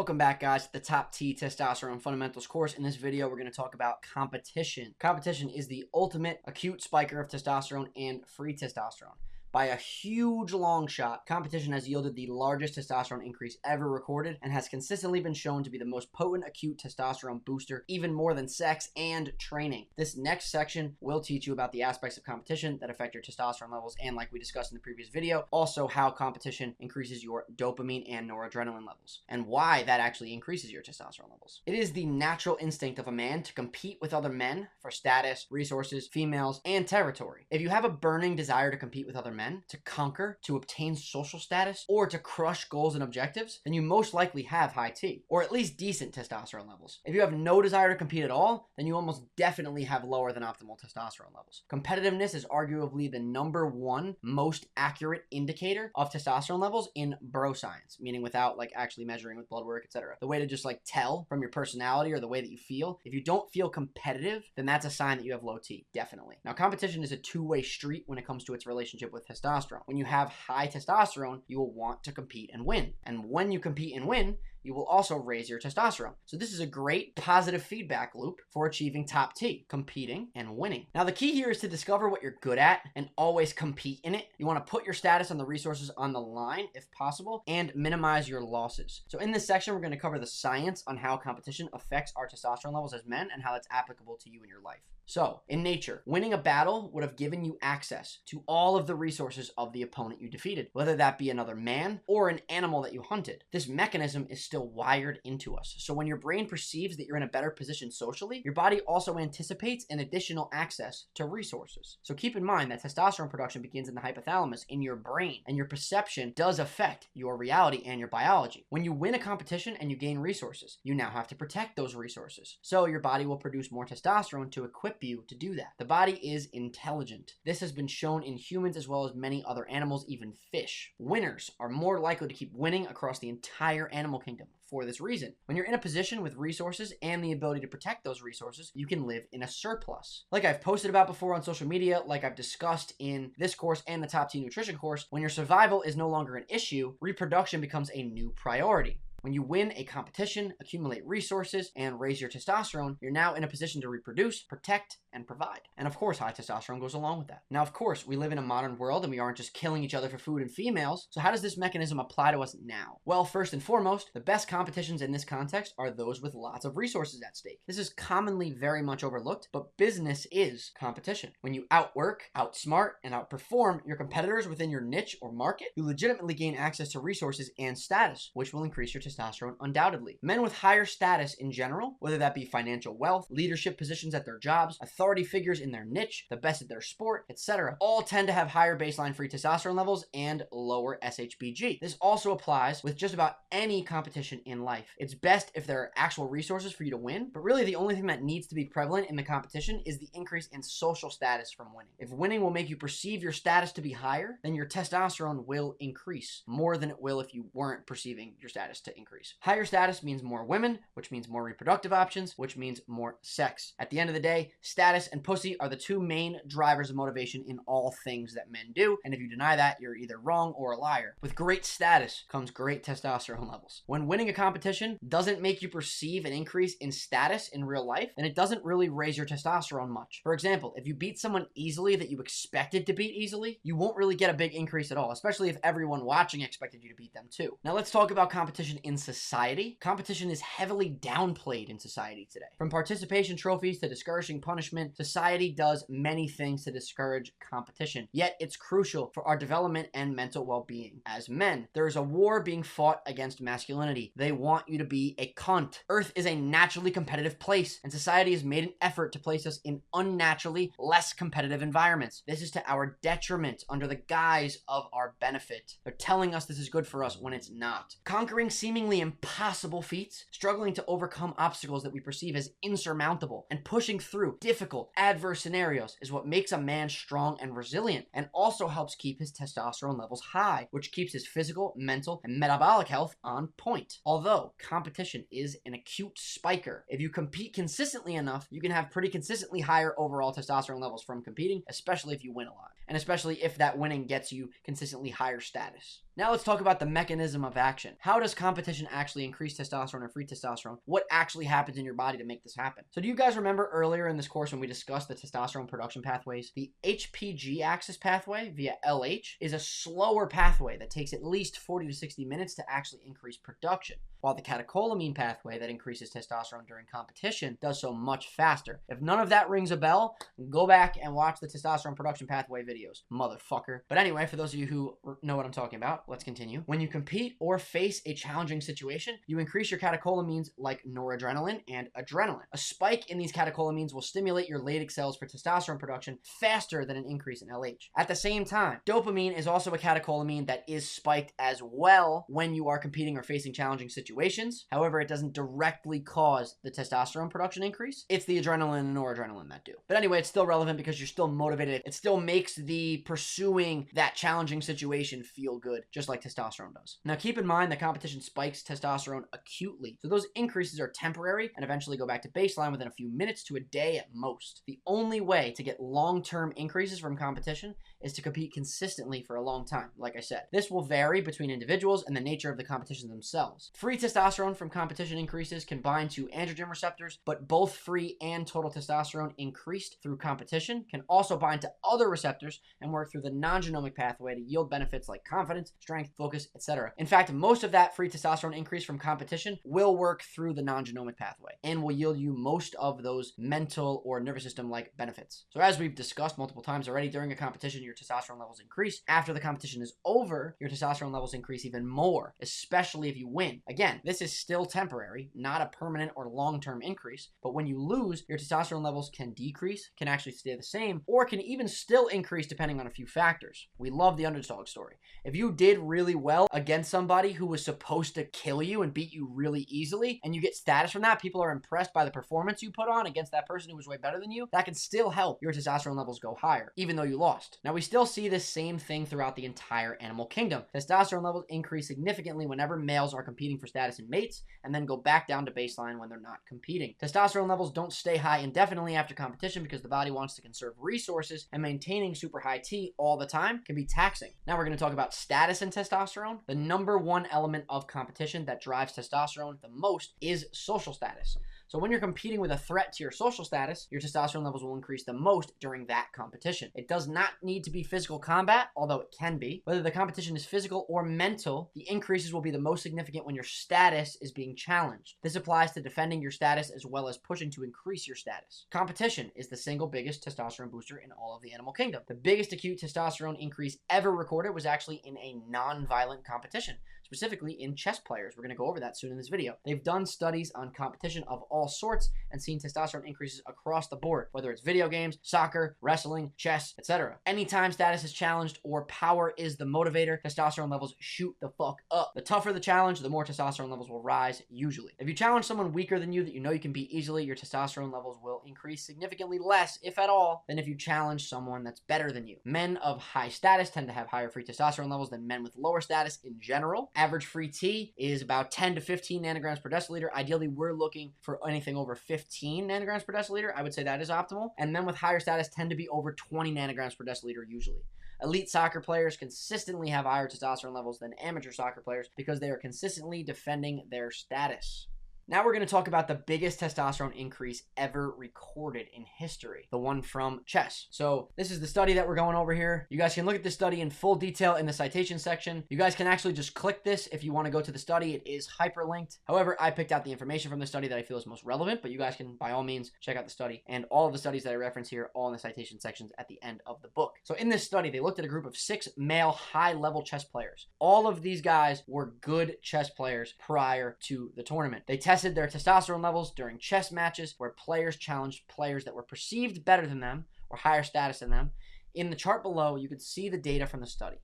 Welcome back, guys, to the Top T Testosterone Fundamentals course. In this video, we're going to talk about competition. Competition is the ultimate acute spiker of testosterone and free testosterone. By a huge long shot, competition has yielded the largest testosterone increase ever recorded and has consistently been shown to be the most potent acute testosterone booster, even more than sex and training. This next section will teach you about the aspects of competition that affect your testosterone levels and, like we discussed in the previous video, also how competition increases your dopamine and noradrenaline levels and why that actually increases your testosterone levels. It is the natural instinct of a man to compete with other men for status, resources, females, and territory. If you have a burning desire to compete with other men, to conquer, to obtain social status, or to crush goals and objectives, then you most likely have high T, or at least decent testosterone levels. If you have no desire to compete at all, then you almost definitely have lower than optimal testosterone levels. Competitiveness is arguably the #1 most accurate indicator of testosterone levels in bro science, meaning without actually measuring with blood work, etc. The way to just tell from your personality or the way that you feel. If you don't feel competitive, then that's a sign that you have low T, definitely. Now, competition is a two-way street when it comes to its relationship with testosterone. When you have high testosterone, you will want to compete and win. And when you compete and win, you will also raise your testosterone. So this is a great positive feedback loop for achieving top T, competing and winning. Now the key here is to discover what you're good at and always compete in it. You want to put your status and the resources on the line if possible and minimize your losses. So in this section, we're going to cover the science on how competition affects our testosterone levels as men and how that's applicable to you in your life. So, in nature, winning a battle would have given you access to all of the resources of the opponent you defeated, whether that be another man or an animal that you hunted. This mechanism is still wired into us. So when your brain perceives that you're in a better position socially, your body also anticipates an additional access to resources. So keep in mind that testosterone production begins in the hypothalamus, in your brain, and your perception does affect your reality and your biology. When you win a competition and you gain resources, you now have to protect those resources. So your body will produce more testosterone to equip you to do that. The body is intelligent. This has been shown in humans as well as many other animals, even fish. Winners are more likely to keep winning across the entire animal kingdom. For this reason, when you're in a position with resources and the ability to protect those resources, you can live in a surplus. Like I've posted about before on social media, like I've discussed in this course and the Top T Nutrition course, when your survival is no longer an issue, reproduction becomes a new priority. When you win a competition, accumulate resources, and raise your testosterone, you're now in a position to reproduce, protect, and provide. And of course, high testosterone goes along with that. Now, of course, we live in a modern world and we aren't just killing each other for food and females. So how does this mechanism apply to us now? Well, first and foremost, the best competitions in this context are those with lots of resources at stake. This is commonly very much overlooked, but business is competition. When you outwork, outsmart, and outperform your competitors within your niche or market, you legitimately gain access to resources and status, which will increase your testosterone undoubtedly. Men with higher status in general, whether that be financial wealth, leadership positions at their jobs, authority figures in their niche, the best at their sport, etc., all tend to have higher baseline free testosterone levels and lower SHBG. This also applies with just about any competition in life. It's best if there are actual resources for you to win, but really the only thing that needs to be prevalent in the competition is the increase in social status from winning. If winning will make you perceive your status to be higher, then your testosterone will increase more than it will if you weren't perceiving your status to increase. Higher status means more women, which means more reproductive options, which means more sex. At the end of the day, status and pussy are the two main drivers of motivation in all things that men do, and if you deny that, you're either wrong or a liar. With great status comes great testosterone levels. When winning a competition doesn't make you perceive an increase in status in real life, then it doesn't really raise your testosterone much. For example, if you beat someone easily that you expected to beat easily, you won't really get a big increase at all, especially if everyone watching expected you to beat them too. Now let's talk about competition in society. Competition is heavily downplayed in society today. From participation trophies to discouraging punishment, society does many things to discourage competition. Yet it's crucial for our development and mental well-being. As men, there is a war being fought against masculinity. They want you to be a cunt. Earth is a naturally competitive place, and society has made an effort to place us in unnaturally less competitive environments. This is to our detriment under the guise of our benefit. They're telling us this is good for us when it's not. Conquering seemingly impossible feats, struggling to overcome obstacles that we perceive as insurmountable, and pushing through difficult, adverse scenarios is what makes a man strong and resilient, and also helps keep his testosterone levels high, which keeps his physical, mental, and metabolic health on point. Although competition is an acute spiker, if you compete consistently enough, you can have pretty consistently higher overall testosterone levels from competing, especially if you win a lot, and especially if that winning gets you consistently higher status. Now let's talk about the mechanism of action. How does competition competition actually increase testosterone or free testosterone? What actually happens in your body to make this happen? So do you guys remember earlier in this course when we discussed the testosterone production pathways? The HPG axis pathway via LH is a slower pathway that takes at least 40 to 60 minutes to actually increase production, while the catecholamine pathway that increases testosterone during competition does so much faster. If none of that rings a bell, go back and watch the testosterone production pathway videos, motherfucker. But anyway, for those of you who know what I'm talking about, let's continue. When you compete or face a challenging situation, you increase your catecholamines like noradrenaline and adrenaline. A spike in these catecholamines will stimulate your Leydig cells for testosterone production faster than an increase in LH. At the same time, dopamine is also a catecholamine that is spiked as well when you are competing or facing challenging situations. However, it doesn't directly cause the testosterone production increase. It's the adrenaline and noradrenaline that do. But anyway, it's still relevant because you're still motivated. It still makes the pursuing that challenging situation feel good, just like testosterone does. Now, keep in mind that competition spikes testosterone acutely. So those increases are temporary and eventually go back to baseline within a few minutes to a day at most. The only way to get long-term increases from competition is to compete consistently for a long time, like I said. This will vary between individuals and the nature of the competition themselves. Free testosterone from competition increases can bind to androgen receptors, but both free and total testosterone increased through competition can also bind to other receptors and work through the non-genomic pathway to yield benefits like confidence, strength, focus, etc. In fact, most of that free testosterone increase from competition will work through the non-genomic pathway and will yield you most of those mental or nervous system-like benefits. So as we've discussed multiple times already, during a competition, your testosterone levels increase. After the competition is over, your testosterone levels increase even more, especially if you win. Again, this is still temporary, not a permanent or long-term increase, but when you lose, your testosterone levels can decrease, can actually stay the same, or can even still increase depending on a few factors. We love the underdog story. If you did really well against somebody who was supposed to kill you and beat you really easily, and you get status from that, people are impressed by the performance you put on against that person who was way better than you, that can still help your testosterone levels go higher, even though you lost. Now, we still see this same thing throughout the entire animal kingdom. Testosterone levels increase significantly whenever males are competing for status in mates, and then go back down to baseline when they're not competing. Testosterone levels don't stay high indefinitely after competition because the body wants to conserve resources, and maintaining super high T all the time can be taxing. Now we're going to talk about status and testosterone. The number one element of competition that drives testosterone the most is social status. So when you're competing with a threat to your social status, your testosterone levels will increase the most during that competition. It does not need to be physical combat, although it can be. Whether the competition is physical or mental, the increases will be the most significant when your status is being challenged. This applies to defending your status as well as pushing to increase your status. Competition is the single biggest testosterone booster in all of the animal kingdom. The biggest acute testosterone increase ever recorded was actually in a non-violent competition, specifically in chess players. We're going to go over that soon in this video. They've done studies on competition of all sorts and seen testosterone increases across the board, whether it's video games, soccer, wrestling, chess, etc. Anytime status is challenged or power is the motivator, testosterone levels shoot the fuck up. The tougher the challenge, the more testosterone levels will rise usually. If you challenge someone weaker than you that you know you can beat easily, your testosterone levels will increase significantly less, if at all, than if you challenge someone that's better than you. Men of high status tend to have higher free testosterone levels than men with lower status in general. Average free T is about 10 to 15 nanograms per deciliter. Ideally, we're looking for anything over 15 nanograms per deciliter. I would say that is optimal. And men with higher status tend to be over 20 nanograms per deciliter usually. Elite soccer players consistently have higher testosterone levels than amateur soccer players because they are consistently defending their status. Now we're going to talk about the biggest testosterone increase ever recorded in history, the one from chess. So this is the study that we're going over here. You guys can look at this study in full detail in the citation section. You guys can actually just click this if you want to go to the study. It is hyperlinked. However, I picked out the information from the study that I feel is most relevant, but you guys can by all means check out the study, and all of the studies that I reference here all in the citation sections at the end of the book. So in this study, they looked at a group of 6 male high-level chess players. All of these guys were good chess players prior to the tournament. They tested their testosterone levels during chess matches where players challenged players that were perceived better than them or higher status than them. In the chart below, you could see the data from the study.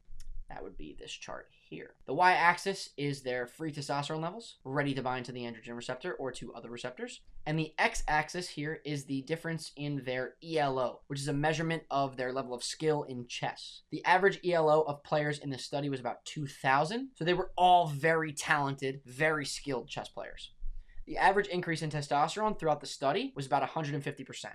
That would be this chart here. The y-axis is their free testosterone levels, ready to bind to the androgen receptor or to other receptors. And the x-axis here is the difference in their ELO, which is a measurement of their level of skill in chess. The average ELO of players in this study was about 2,000, so they were all very talented, very skilled chess players. The average increase in testosterone throughout the study was about 150%.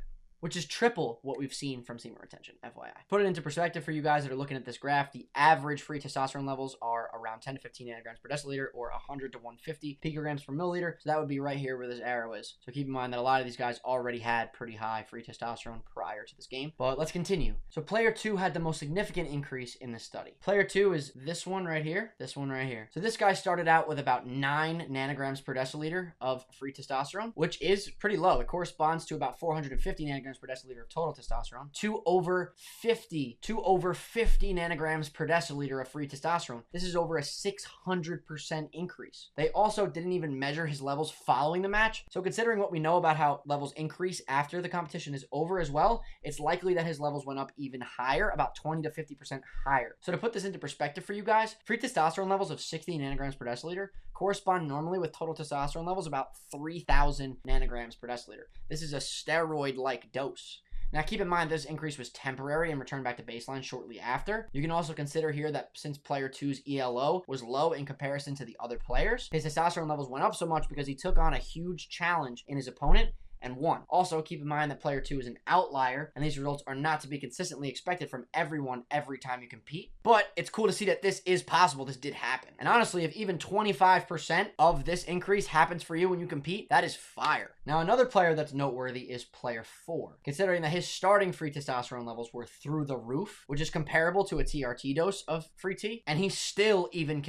which is triple what we've seen from semen retention, FYI. Put it into perspective for you guys that are looking at this graph, the average free testosterone levels are around 10 to 15 nanograms per deciliter or 100 to 150 picograms per milliliter. So that would be right here where this arrow is. So keep in mind that a lot of these guys already had pretty high free testosterone prior to this game. But let's continue. So player 2 had the most significant increase in this study. Player 2 is this one right here, this one right here. So this guy started out with about 9 nanograms per deciliter of free testosterone, which is pretty low. It corresponds to about 450 nanograms per deciliter of total testosterone, to over 50 nanograms per deciliter of free testosterone. This is over a 600% increase. They also didn't even measure his levels following the match. So considering what we know about how levels increase after the competition is over as well, it's likely that his levels went up even higher, about 20 to 50% higher. So to put this into perspective for you guys, free testosterone levels of 60 nanograms per deciliter correspond normally with total testosterone levels about 3,000 nanograms per deciliter. This is a steroid-like dose. Now, keep in mind this increase was temporary and returned back to baseline shortly after. You can also consider here that since player 2's ELO was low in comparison to the other players, his testosterone levels went up so much because he took on a huge challenge in his opponent and won. Also, keep in mind that player 2 is an outlier, and these results are not to be consistently expected from everyone every time you compete. But it's cool to see that this is possible. This did happen. And honestly, if even 25% of this increase happens for you when you compete, that is fire. Now, another player that's noteworthy is player 4, considering that his starting free testosterone levels were through the roof, which is comparable to a TRT dose of free T, and he still even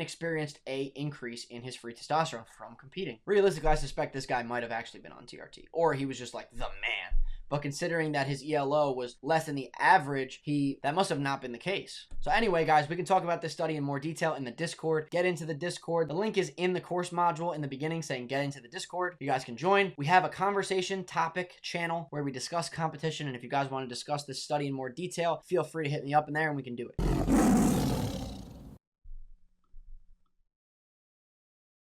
experienced a increase in his free testosterone from competing. Realistically, I suspect this guy might have actually been on TRT, or he was just like the man. But considering that his ELO was less than the average, that must have not been the case. So anyway, guys, we can talk about this study in more detail in the Discord. Get into the Discord. The link is in the course module in the beginning saying get into the Discord. You guys can join. We have a conversation topic channel where we discuss competition, and if you guys want to discuss this study in more detail, feel free to hit me up in there and we can do it.